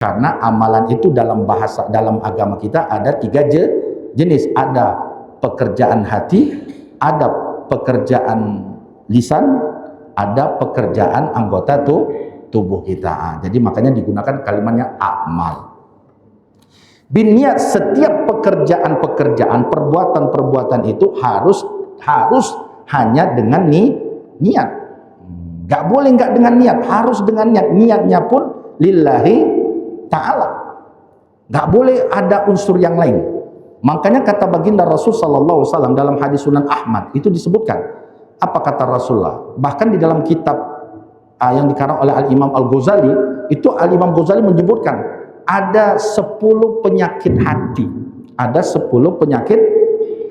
Karena amalan itu dalam bahasa, dalam agama kita ada 3 jenis. Ada pekerjaan hati, ada pekerjaan lisan, ada pekerjaan anggota tubuh kita. Jadi makanya digunakan kalimatnya amal. Biniat, setiap pekerjaan-pekerjaan, perbuatan-perbuatan itu harus hanya dengan niat. Gak boleh nggak dengan niat, harus dengan niat. Niatnya pun lillahi ta'ala, nggak boleh ada unsur yang lain. Makanya kata baginda Rasul sallallahu alaihi wasallam dalam hadis Sunan Ahmad itu disebutkan, apa kata Rasulullah, bahkan di dalam kitab yang dikarang oleh Al-Imam Al-Ghazali, itu Al-Imam Ghazali menyebutkan ada 10 penyakit hati, ada 10 penyakit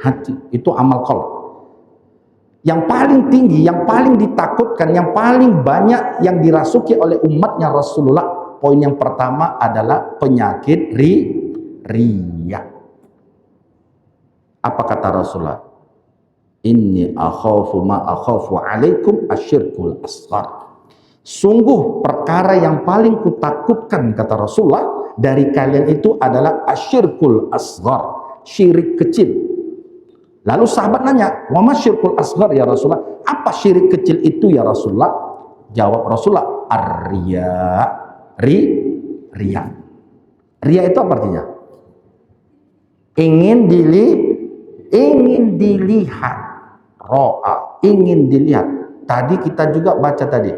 hati, itu amal qalb. Yang paling tinggi, yang paling ditakutkan, yang paling banyak yang dirasuki oleh umatnya Rasulullah, poin yang pertama adalah penyakit riya. Apa kata Rasulullah? Inni akhafu ma akhafu alaikum asyirkul asghar. Sungguh perkara yang paling kutakutkan, kata Rasulullah, dari kalian itu adalah asyirkul asghar, syirik kecil. Lalu sahabat nanya, wa ma syirkul asghar ya Rasulullah? Apa syirik kecil itu ya Rasulullah? Jawab Rasulullah, ar-riya. Riya. Riya itu apa artinya? Ingin dilihat. Ro'a, ingin dilihat. Tadi kita juga baca tadi.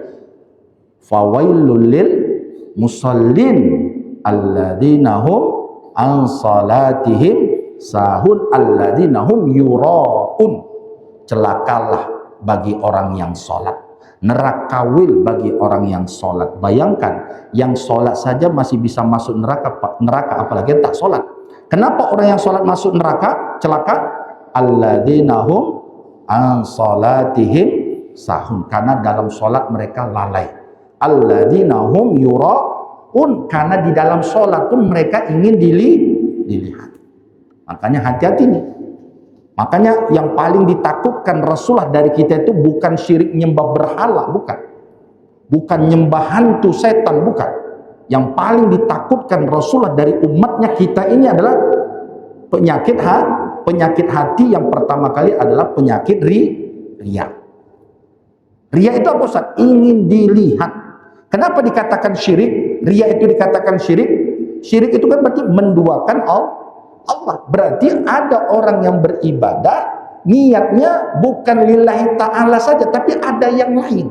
Fawailul lil musallin alladzina hum an salatihim sahun alladzina hum yura'un. Celakalah bagi orang yang sholat. Nerakawil bagi orang yang sholat. Bayangkan, yang sholat saja masih bisa masuk neraka, apalagi yang tak sholat. Kenapa orang yang sholat masuk neraka? Celaka. Alladzina hum an salatihim sahun, karena dalam sholat mereka lalai. Alladzina hum yura'un, karena di dalam sholat pun mereka ingin dilihat. Makanya hati-hati nih. Makanya yang paling ditakutkan Rasulullah dari kita itu bukan syirik nyembah berhala, bukan. Bukan nyembah hantu setan, bukan. Yang paling ditakutkan Rasulullah dari umatnya kita ini adalah penyakit hati. Yang pertama kali adalah penyakit riya. Riya itu apa Ustaz? Ingin dilihat. Kenapa dikatakan syirik? Riya itu dikatakan syirik. Syirik itu kan berarti menduakan Allah. Berarti ada orang yang beribadah, niatnya bukan lillahi ta'ala saja, tapi ada yang lain.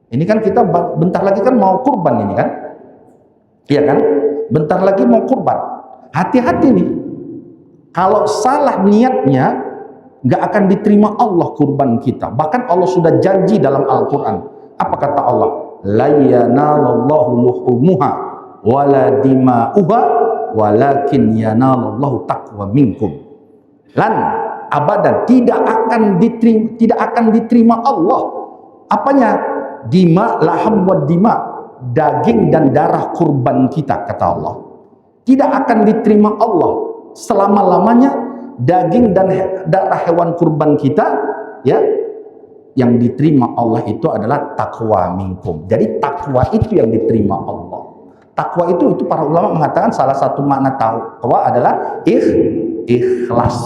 Ini kan kita bentar lagi kan mau kurban ini kan? Iya kan? Bentar lagi mau kurban. Hati-hati nih. Kalau salah niatnya, nggak akan diterima Allah kurban kita. Bahkan Allah sudah janji dalam Al-Quran. Apa kata Allah? La yanalallahu luhumuha wala dima'uha walakin yanalallahu taqwa minkum. Lan abadan tidak akan diterima Allah apanya? Dima, laham wa dima, daging dan darah kurban kita, kata Allah. Tidak akan diterima Allah selama-lamanya daging dan darah hewan kurban kita, ya. Yang diterima Allah itu adalah takwa minkum. Jadi takwa itu yang diterima Allah. Takwa itu para ulama mengatakan salah satu makna takwa adalah ikhlas.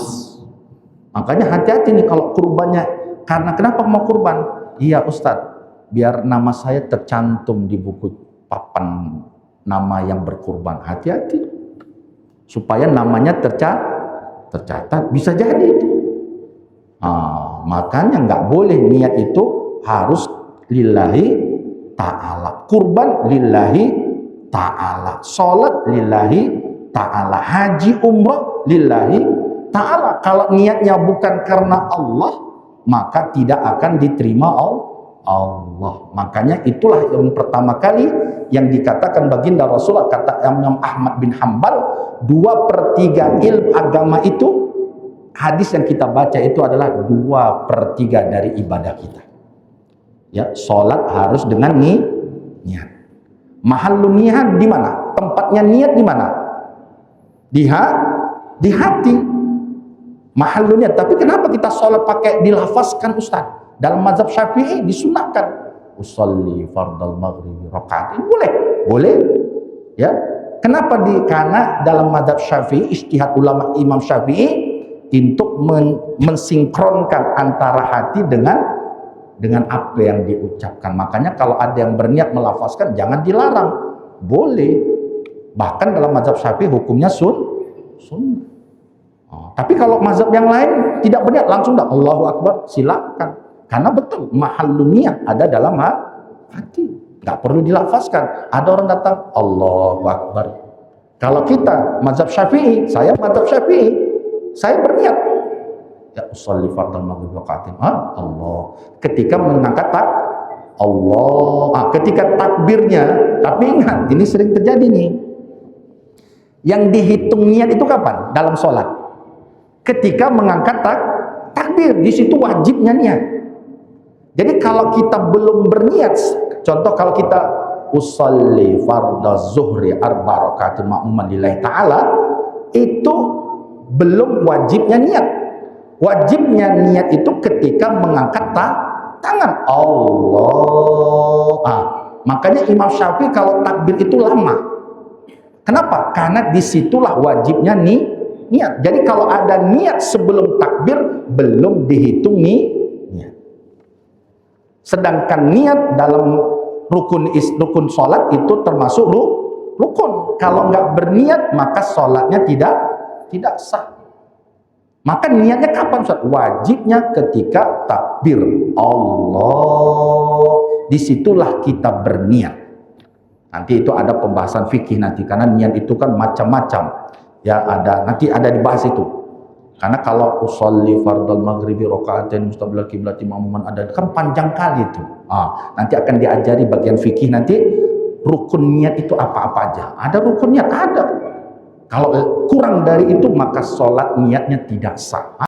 Makanya hati-hati nih kalau kurbannya. Karena kenapa mau kurban? Iya Ustadz, biar nama saya tercantum di buku papan nama yang berkurban. Hati-hati supaya namanya tercatat. Bisa jadi itu. Makanya nggak boleh niat itu harus lillahi ta'ala. Kurban lillahi ta'ala, sholat lillahi ta'ala, haji umrah lillahi ta'ala. Kalau niatnya bukan karena Allah, maka tidak akan diterima Allah. Makanya itulah yang pertama kali yang dikatakan baginda Rasulullah, kata Imam Ahmad bin Hanbal, 2/3 ilmu agama itu, hadis yang kita baca itu adalah 2/3 dari ibadah kita. Ya, sholat harus dengan niat. Mahallun niat di mana? Tempatnya niat di mana? Di hati. Mahallun niat. Tapi kenapa kita sholat pakai dilafazkan Ustaz? Dalam mazhab Syafi'i disunahkan. Usolli fardal maghrib rakaat. Boleh. Ya, kenapa karena dalam mazhab Syafi'i ijtihad ulama Imam Syafi'i untuk mensinkronkan antara hati dengan apa yang diucapkan. Makanya kalau ada yang berniat melafazkan jangan dilarang, boleh. Bahkan dalam mazhab Syafi'i hukumnya sunnah. Tapi kalau mazhab yang lain tidak berniat langsung dah Allahu Akbar, silakan. Karena betul mahallun niat ada dalam hati, nggak perlu dilafazkan. Ada orang datang Allahu Akbar. Kalau kita mazhab Syafi'i, saya mazhab Syafi'i, saya berniat ya usolli fardal maghrib rakaatain. Allah. Ketika mengangkat Allah, ketika takbirnya, tapi ingat ini sering terjadi nih. Yang dihitung niat itu kapan? Dalam sholat. Ketika mengangkat takbir, di situ wajibnya niat. Jadi kalau kita belum berniat, contoh kalau kita usolli fardaz zuhri arba rakaatin ma'muman lillahi ta'ala, itu belum wajibnya niat. Wajibnya niat itu ketika mengangkat tangan Allah. Makanya Imam Syafi'i kalau takbir itu lama. Kenapa? Karena disitulah wajibnya niat. Jadi kalau ada niat sebelum takbir belum dihitung niat. Sedangkan niat dalam rukun sholat itu termasuk rukun. Kalau nggak berniat maka sholatnya tidak sah. Maka niatnya kapan Ustaz? Wajibnya ketika takbir Allah. Disitulah kita berniat. Nanti itu ada pembahasan fikih nanti, karena niat itu kan macam-macam. Ya nanti ada dibahas itu. Karena kalau usolli fardal maghribi rakaatain mustaqbilal qiblati ma'muman ada kan panjang kali itu. Nanti akan diajari bagian fikih nanti rukun niat itu apa-apa aja. Ada rukun niat, ada. Kalau kurang dari itu maka sholat niatnya tidak sah.